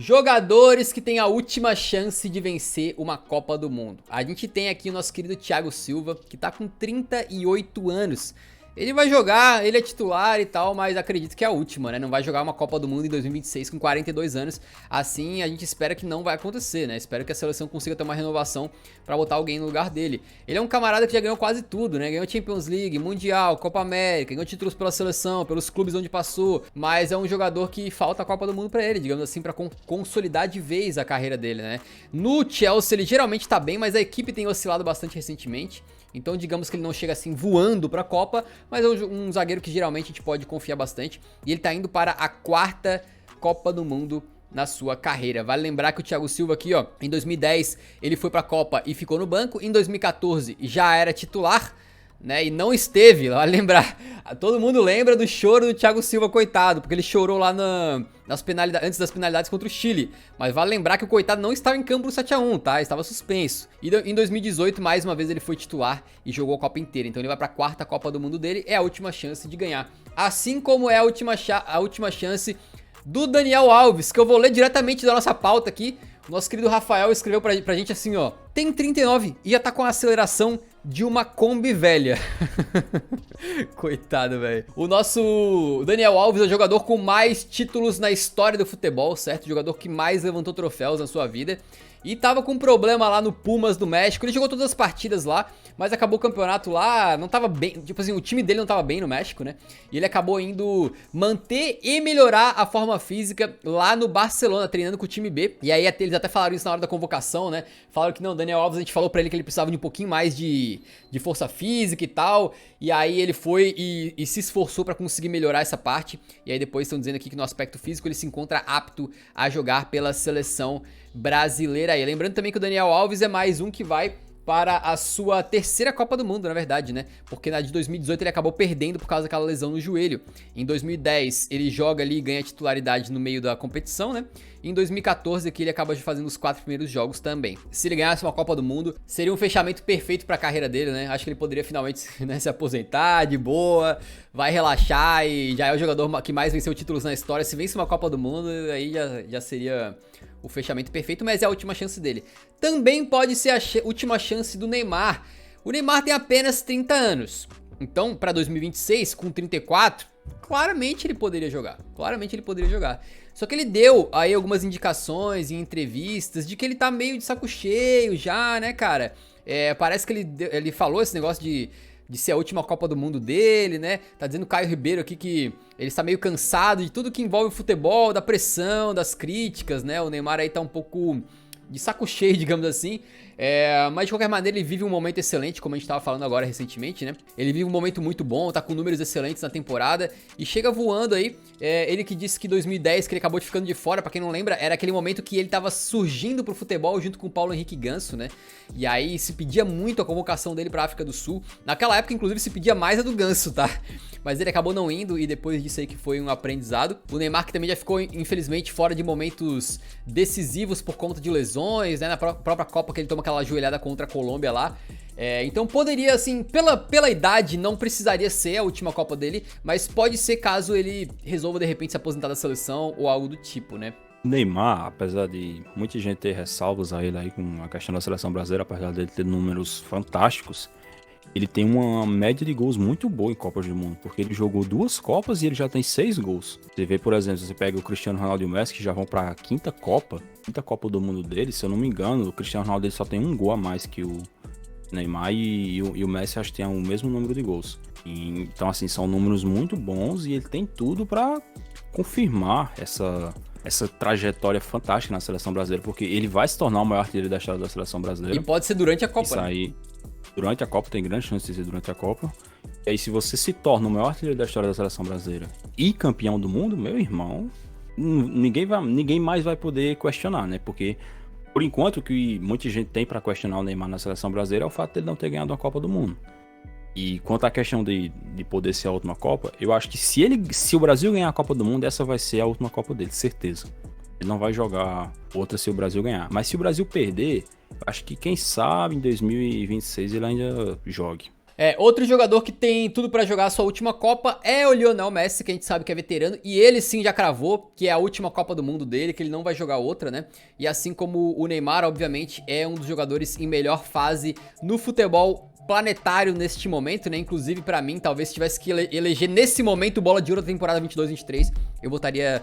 Jogadores que têm a última chance de vencer uma Copa do Mundo. A gente tem aqui o nosso querido Thiago Silva, que tá com 38 anos. Ele vai jogar, ele é titular e tal, mas acredito que é a última, né? Não vai jogar uma Copa do Mundo em 2026 com 42 anos. Assim, a gente espera que não vai acontecer, né? Espero que a seleção consiga ter uma renovação pra botar alguém no lugar dele. Ele é um camarada que já ganhou quase tudo, né? Ganhou Champions League, Mundial, Copa América, ganhou títulos pela seleção, pelos clubes onde passou. Mas é um jogador que falta a Copa do Mundo pra ele, digamos assim, pra consolidar de vez a carreira dele, né? No Chelsea ele geralmente tá bem, mas a equipe tem oscilado bastante recentemente. Então digamos que ele não chega assim voando pra Copa, mas é um zagueiro que geralmente a gente pode confiar bastante. E ele tá indo para a 4ª Copa do Mundo na sua carreira. Vale lembrar que o Thiago Silva aqui, ó, em 2010 ele foi pra Copa e ficou no banco. Em 2014 já era titular, né, e não esteve, vale lembrar, todo mundo lembra do choro do Thiago Silva, coitado, porque ele chorou lá nas penalidades, antes das penalidades contra o Chile, mas vale lembrar que o coitado não estava em campo no 7-1, tá, estava suspenso, e em 2018, mais uma vez ele foi titular e jogou a Copa inteira, então ele vai pra 4ª Copa do Mundo dele, é a última chance de ganhar, assim como é a última chance do Daniel Alves, que eu vou ler diretamente da nossa pauta aqui. O nosso querido Rafael escreveu pra gente assim, ó: tem 39 e já tá com a aceleração de uma Kombi velha. Coitado, velho. O nosso Daniel Alves é o jogador com mais títulos na história do futebol, certo? O jogador que mais levantou troféus na sua vida. E tava com um problema lá no Pumas do México. Ele jogou todas as partidas lá, mas acabou o campeonato lá, não tava bem. Tipo assim, o time dele não tava bem no México, né? E ele acabou indo manter e melhorar a forma física lá no Barcelona, treinando com o time B. E aí eles até falaram isso na hora da convocação, né? Falaram que não, Daniel Alves, a gente falou pra ele que ele precisava de um pouquinho mais de força física e tal. E aí ele foi e se esforçou pra conseguir melhorar essa parte. E aí depois estão dizendo aqui que no aspecto físico ele se encontra apto a jogar pela seleção brasileira aí. Lembrando também que o Daniel Alves é mais um que vai para a sua 3ª Copa do Mundo, na verdade, né? Porque na de 2018 ele acabou perdendo por causa daquela lesão no joelho. Em 2010 ele joga ali e ganha titularidade no meio da competição, né? E em 2014 aqui ele acaba fazendo os 4 primeiros jogos também. Se ele ganhasse uma Copa do Mundo, seria um fechamento perfeito para a carreira dele, né? Acho que ele poderia finalmente, né, se aposentar de boa, vai relaxar e já é o jogador que mais venceu títulos na história. Se vence uma Copa do Mundo, aí já seria o fechamento perfeito, mas é a última chance dele. Também pode ser a última chance do Neymar. O Neymar tem apenas 30 anos. Então, para 2026, com 34, claramente ele poderia jogar. Claramente ele poderia jogar. Só que ele deu aí algumas indicações em entrevistas de que ele tá meio de saco cheio já, né, cara? Parece que ele falou esse negócio de ser a última Copa do Mundo dele, né? Tá dizendo o Caio Ribeiro aqui que ele está meio cansado de tudo que envolve o futebol, da pressão, das críticas, né? O Neymar aí tá um pouco de saco cheio, digamos assim. Mas de qualquer maneira ele vive um momento excelente, como a gente tava falando agora recentemente, né? Ele vive um momento muito bom, tá com números excelentes na temporada e chega voando aí. Ele que disse que 2010, que ele acabou ficando de fora, pra quem não lembra, era aquele momento que ele tava surgindo pro futebol junto com o Paulo Henrique Ganso, né? E aí se pedia muito a convocação dele pra África do Sul. Naquela época, inclusive, se pedia mais a do Ganso, tá? Mas ele acabou não indo e depois disso aí que foi um aprendizado. O Neymar que também já ficou, infelizmente, fora de momentos decisivos por conta de lesões, né? Na própria Copa que ele toma aquela ajoelhada contra a Colômbia lá. Então poderia, assim, pela idade, não precisaria ser a última Copa dele, mas pode ser caso ele resolva de repente se aposentar da seleção ou algo do tipo, né? Neymar, apesar de muita gente ter ressalvas a ele aí com a questão da seleção brasileira, apesar dele ter números fantásticos, ele tem uma média de gols muito boa em Copas do Mundo, porque ele jogou 2 Copas e ele já tem 6 gols. Você vê, por exemplo, você pega o Cristiano Ronaldo e o Messi, que já vão para a 5ª Copa do Mundo dele, se eu não me engano, o Cristiano Ronaldo ele só tem 1 gol a mais que o Neymar e o Messi acho que tem o mesmo número de gols. Então, assim, são números muito bons e ele tem tudo para confirmar essa trajetória fantástica na seleção brasileira, porque ele vai se tornar o maior artilheiro da história da seleção brasileira. E pode ser durante a Copa, Isso aí, durante a Copa, tem grande chance de ser durante a Copa. E aí, se você se torna o maior artilheiro da história da seleção brasileira e campeão do mundo, meu irmão, ninguém mais vai poder questionar, né? Porque, por enquanto, o que muita gente tem para questionar o Neymar na seleção brasileira é o fato de ele não ter ganhado uma Copa do Mundo. E quanto à questão de poder ser a última Copa, eu acho que se o Brasil ganhar a Copa do Mundo, essa vai ser a última Copa dele, certeza. Ele não vai jogar outra se o Brasil ganhar. Mas se o Brasil perder, acho que quem sabe em 2026 ele ainda jogue. Outro jogador que tem tudo pra jogar a sua última Copa é o Lionel Messi, que a gente sabe que é veterano, e ele sim já cravou que é a última Copa do Mundo dele, que ele não vai jogar outra, né? E assim como o Neymar, obviamente, é um dos jogadores em melhor fase no futebol planetário neste momento, né? Inclusive, pra mim, talvez se tivesse que eleger nesse momento o Bola de Ouro da temporada 22-23, eu votaria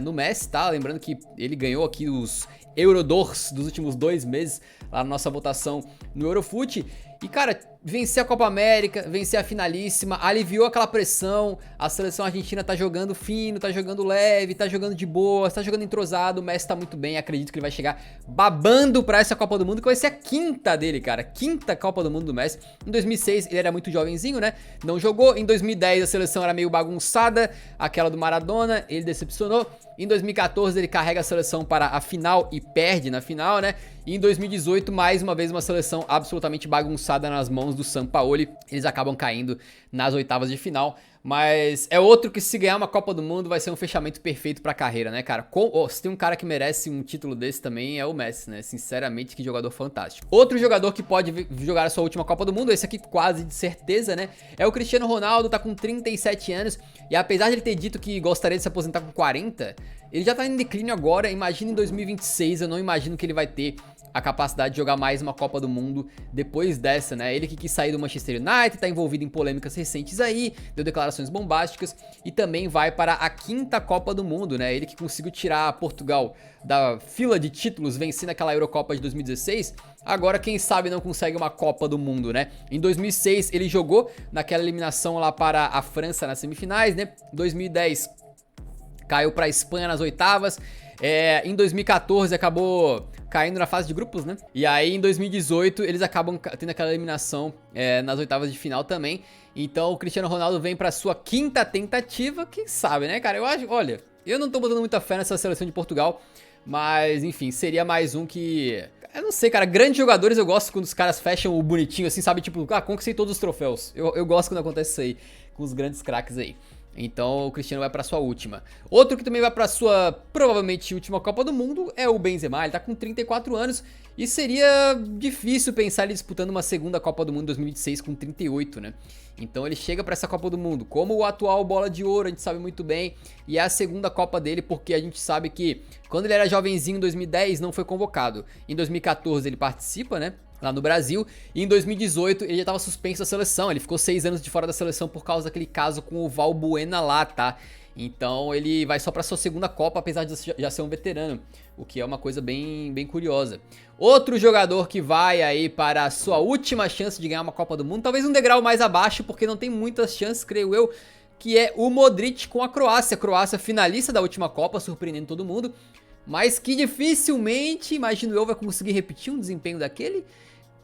no Messi, tá? Lembrando que ele ganhou aqui os Eurodors dos últimos 2 meses, lá na nossa votação no Eurofoot. E, cara, vencer a Copa América, vencer a finalíssima, aliviou aquela pressão. A seleção argentina tá jogando fino, tá jogando leve, tá jogando de boa, tá jogando entrosado. O Messi tá muito bem, acredito que ele vai chegar babando pra essa Copa do Mundo, que vai ser a quinta dele, cara. Quinta Copa do Mundo do Messi. Em 2006 ele era muito jovenzinho, né? Não jogou. Em 2010 a seleção era meio bagunçada, aquela do Maradona, ele decepcionou. Em 2014 ele carrega a seleção para a final e perde na final, né? E em 2018, mais uma vez, uma seleção absolutamente bagunçada nas mãos do Sampaoli. Eles acabam caindo nas oitavas de final. Mas é outro que, se ganhar uma Copa do Mundo, vai ser um fechamento perfeito pra carreira, né, cara? Se tem um cara que merece um título desse também, é o Messi, né? Sinceramente, que jogador fantástico. Outro jogador que pode jogar a sua última Copa do Mundo, esse aqui quase de certeza, né? É o Cristiano Ronaldo, tá com 37 anos. E apesar de ele ter dito que gostaria de se aposentar com 40, ele já tá em declínio agora. Imagina em 2026, eu não imagino que ele vai ter a capacidade de jogar mais uma Copa do Mundo depois dessa, né? Ele que quis sair do Manchester United, tá envolvido em polêmicas recentes aí, deu declarações bombásticas e também vai para a quinta Copa do Mundo, né? Ele que conseguiu tirar Portugal da fila de títulos, vencendo aquela Eurocopa de 2016, agora quem sabe não consegue uma Copa do Mundo, né? Em 2006 ele jogou naquela eliminação lá para a França nas semifinais, né? Em 2010 caiu para a Espanha nas oitavas. Em 2014 acabou caindo na fase de grupos, né? E aí em 2018 eles acabam tendo aquela eliminação nas oitavas de final também. Então o Cristiano Ronaldo vem pra sua quinta tentativa, quem sabe, né, cara? Eu acho, olha, eu não tô botando muita fé nessa seleção de Portugal, mas enfim, seria mais um que... Eu não sei, cara, grandes jogadores eu gosto quando os caras fecham o bonitinho assim, sabe? Tipo, conquistei todos os troféus. Eu gosto quando acontece isso aí, com os grandes craques aí. Então o Cristiano vai pra sua última. Outro que também vai pra sua provavelmente última Copa do Mundo é o Benzema. Ele tá com 34 anos e seria difícil pensar ele disputando uma segunda Copa do Mundo em 2026 com 38, né? Então ele chega pra essa Copa do Mundo como o atual Bola de Ouro, a gente sabe muito bem, e é a segunda Copa dele porque a gente sabe que quando ele era jovenzinho em 2010 não foi convocado. Em 2014 ele participa, né? Lá no Brasil, e em 2018 ele já estava suspenso da seleção, ele ficou 6 anos de fora da seleção por causa daquele caso com o Valbuena lá, tá? Então ele vai só para sua segunda Copa, apesar de já ser um veterano, o que é uma coisa bem curiosa. Outro jogador que vai aí para a sua última chance de ganhar uma Copa do Mundo, talvez um degrau mais abaixo, porque não tem muitas chances, creio eu, que é o Modric com a Croácia. A Croácia finalista da última Copa, surpreendendo todo mundo, mas que dificilmente, imagino eu, vai conseguir repetir um desempenho daquele.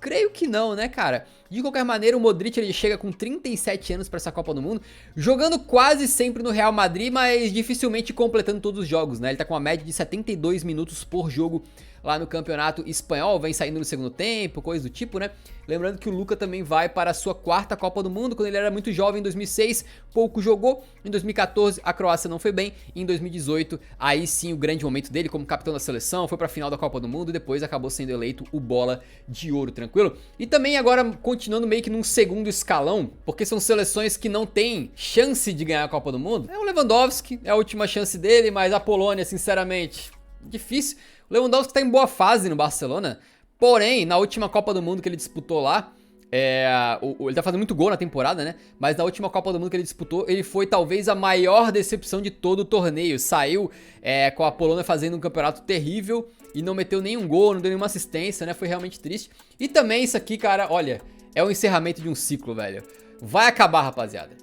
Creio que não, né, cara? De qualquer maneira, o Modric ele chega com 37 anos pra essa Copa do Mundo, jogando quase sempre no Real Madrid, mas dificilmente completando todos os jogos, né? Ele tá com uma média de 72 minutos por jogo lá no campeonato espanhol, vem saindo no segundo tempo, coisa do tipo, né? Lembrando que o Luka também vai para a sua quarta Copa do Mundo, quando ele era muito jovem, em 2006, pouco jogou. Em 2014, a Croácia não foi bem. Em 2018, aí sim o grande momento dele como capitão da seleção, foi para a final da Copa do Mundo e depois acabou sendo eleito o Bola de Ouro, tranquilo? E também agora continuando meio que num segundo escalão, porque são seleções que não têm chance de ganhar a Copa do Mundo. É o Lewandowski, é a última chance dele, mas a Polônia, sinceramente, difícil. O Lewandowski tá em boa fase no Barcelona, porém, na última Copa do Mundo que ele disputou lá, ele tá fazendo muito gol na temporada, né? Mas na última Copa do Mundo que ele disputou, ele foi talvez a maior decepção de todo o torneio. Saiu com a Polônia fazendo um campeonato terrível e não meteu nenhum gol, não deu nenhuma assistência, né? Foi realmente triste. E também isso aqui, cara, olha, é o encerramento de um ciclo, velho. Vai acabar, rapaziada.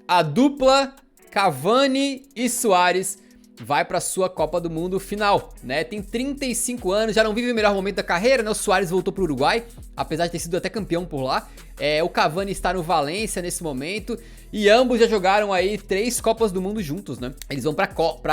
A dupla Cavani e Suárez vai pra sua Copa do Mundo final, né? Tem 35 anos, já não vive o melhor momento da carreira, né? O Suárez voltou pro Uruguai, apesar de ter sido até campeão por lá. O Cavani está no Valência nesse momento e ambos já jogaram aí 3 Copas do Mundo juntos, né? Eles vão pra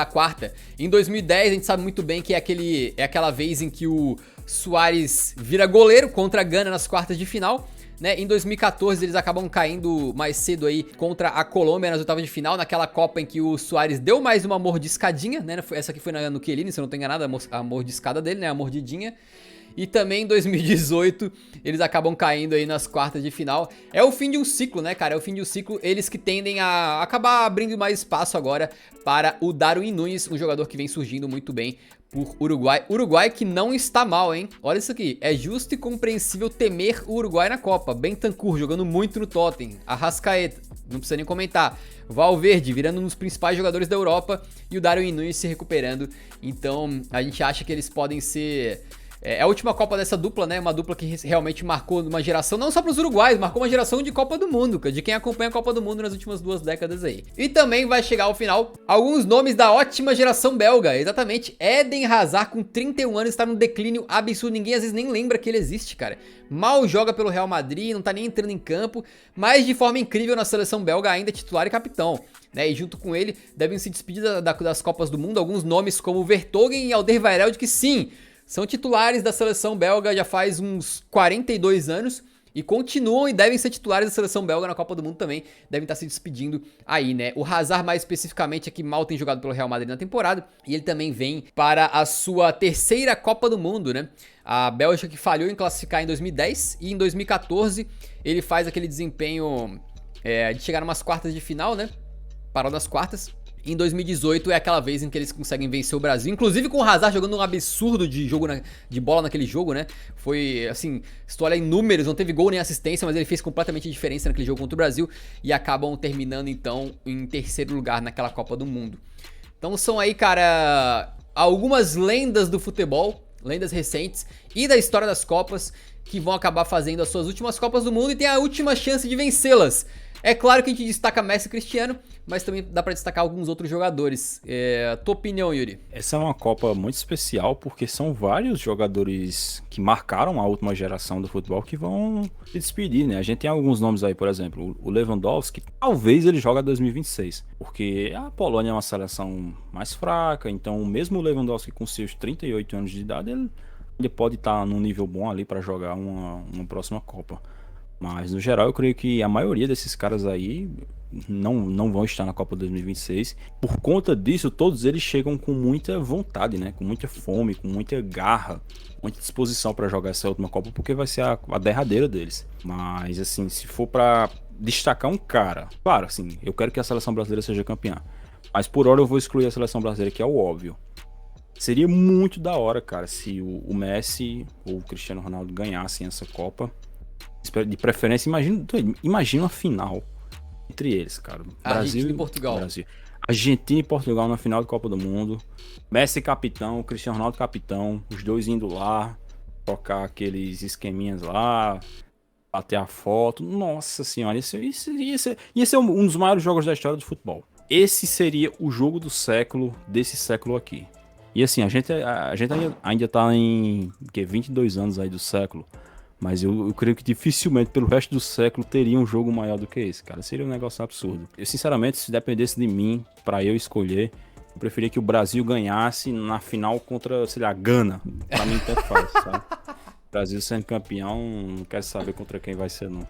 quarta. Em 2010 a gente sabe muito bem que é aquela vez em que o Suárez vira goleiro contra a Gana nas quartas de final. Né? Em 2014 eles acabam caindo mais cedo aí contra a Colômbia nas oitavas de final, naquela Copa em que o Suárez deu mais uma mordiscadinha, né? Essa aqui foi no Chiellini, se eu não tô enganado, a mordiscada dele, né? A mordidinha. E também em 2018 eles acabam caindo aí nas quartas de final. É o fim de um ciclo, né, cara? É o fim de um ciclo. Eles que tendem a acabar abrindo mais espaço agora para o Darwin Núñez, um jogador que vem surgindo muito bem por Uruguai. Uruguai que não está mal, hein? Olha isso aqui. É justo e compreensível temer o Uruguai na Copa. Bentancur jogando muito no Tottenham. Arrascaeta, não precisa nem comentar. Valverde virando um dos principais jogadores da Europa e o Darwin Núñez se recuperando. Então a gente acha que eles podem ser... É a última Copa dessa dupla, né? Uma dupla que realmente marcou uma geração, não só para os uruguaios, marcou uma geração de Copa do Mundo, de quem acompanha a Copa do Mundo nas últimas 2 décadas aí. E também vai chegar ao final alguns nomes da ótima geração belga, exatamente. Eden Hazard, com 31 anos, está num declínio absurdo, ninguém às vezes nem lembra que ele existe, cara. Mal joga pelo Real Madrid, não tá nem entrando em campo, mas de forma incrível na seleção belga ainda é titular e capitão. Né, e junto com ele devem se despedir das Copas do Mundo alguns nomes como Vertonghen e Alderweireld, que sim, são titulares da seleção belga já faz uns 42 anos e continuam e devem ser titulares da seleção belga na Copa do Mundo também. Devem estar se despedindo aí, né? O Hazard mais especificamente é que mal tem jogado pelo Real Madrid na temporada e ele também vem para a sua terceira Copa do Mundo, né? A Bélgica que falhou em classificar em 2010 e em 2014 ele faz aquele desempenho de chegar numas quartas de final, né? Parou nas quartas. Em 2018 é aquela vez em que eles conseguem vencer o Brasil, inclusive com o Hazard jogando um absurdo de jogo de bola naquele jogo, né? Foi, assim, se tu olha em números, não teve gol nem assistência, mas ele fez completamente diferença naquele jogo contra o Brasil e acabam terminando, então, em terceiro lugar naquela Copa do Mundo. Então são aí, cara, algumas lendas do futebol, lendas recentes e da história das Copas que vão acabar fazendo as suas últimas Copas do Mundo e tem a última chance de vencê-las. É claro que a gente destaca Messi e Cristiano, mas também dá pra destacar alguns outros jogadores. Tua opinião, Yuri? Essa é uma Copa muito especial porque são vários jogadores que marcaram a última geração do futebol que vão se despedir, né? A gente tem alguns nomes aí, por exemplo, o Lewandowski, talvez ele jogue 2026, porque a Polônia é uma seleção mais fraca, então mesmo o Lewandowski com seus 38 anos de idade, ele pode estar num nível bom ali para jogar uma próxima Copa. Mas no geral eu creio que a maioria desses caras aí não vão estar na Copa 2026. Por conta disso, todos eles chegam com muita vontade, né? Com muita fome, com muita garra, muita disposição para jogar essa última Copa, porque vai ser a derradeira deles. Mas assim, se for para destacar um cara, claro, assim, eu quero que a seleção brasileira seja campeã. Mas por hora eu vou excluir a seleção brasileira, que é o óbvio. Seria muito da hora, cara, se o Messi ou o Cristiano Ronaldo ganhassem essa Copa. De preferência, imagina uma final entre eles, cara. Argentina e Portugal. Argentina e Portugal na final da Copa do Mundo. Messi capitão, Cristiano Ronaldo capitão. Os dois indo lá, tocar aqueles esqueminhas lá, bater a foto. Nossa senhora, ia ser um dos maiores jogos da história do futebol. Esse seria o jogo do século, desse século aqui. E assim, a gente ainda tá em 22 anos aí do século. Mas eu creio que dificilmente pelo resto do século teria um jogo maior do que esse, cara. Seria um negócio absurdo. Eu, sinceramente, se dependesse de mim, pra eu escolher, eu preferia que o Brasil ganhasse na final contra, sei lá, Gana. Pra mim, tanto faz, sabe? Brasil sendo campeão, não quero saber contra quem vai ser, não.